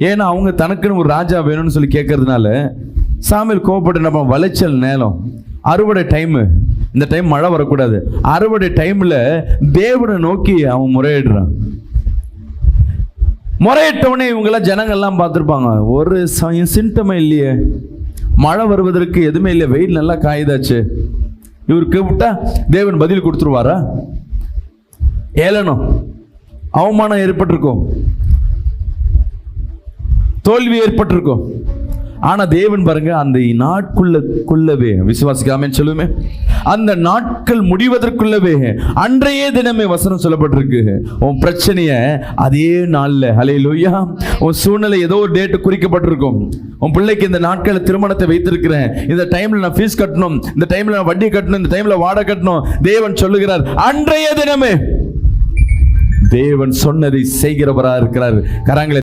ஏன்னா அவங்க தனக்குன்னு ஒரு ராஜா வேணும்னு சொல்லி கேட்கறதுனால சாமுவேல் கோவப்பட்டு நம்ம விளைச்சல் நேரம் அறுவடை டைமு, இந்த டைம் மழை வரக்கூடாது, அறுவடை டைம்ல தேவனை நோக்கி அவன் முறையிடுறான். முறையிட்டவனே இவங்கெல்லாம் ஜனங்கள்லாம் பார்த்துருப்பாங்க, ஒரு சிம்டமே இல்லையே, மழை வருவதற்கு எதுவுமே இல்லை, வெயில் நல்லா காயுதாச்சு, இவருக்கு விட்டா தேவன் பதில் கொடுத்துருவாரா? ஏளனம், அவமானம் ஏற்பட்டிருக்கும், தோல்வி ஏற்பட்டிருக்கும். ஆனா தேவன் பாருங்க, அந்த நாட்குள்ளவே விசுவாசிக்காமன்னு சொல்லுமே, அந்த நாட்கள் முடிவதற்குள்ளவே அன்றைய தினமே வசனம் சொல்லப்பட்டிருக்கு, உன் பிரச்சனைய அதே நாள்ல, ஹல்லேலூயா, உன் சூழ்நிலை ஏதோ ஒரு டேட் குறிக்கப்பட்டிருக்கும். உன் பிள்ளைக்கு இந்த நாட்கள திருமணத்தை வைத்திருக்கிறேன், இந்த டைம்ல நான் ஃபீஸ் கட்டணும், இந்த டைம்ல நான் வட்டி கட்டணும், இந்த டைம்ல வாடகை கட்டணும். தேவன் சொல்லுகிறார், அன்றைய தினமே தேவன் சொன்னதை செய்கிறவரா இருக்கிறார். கரங்களை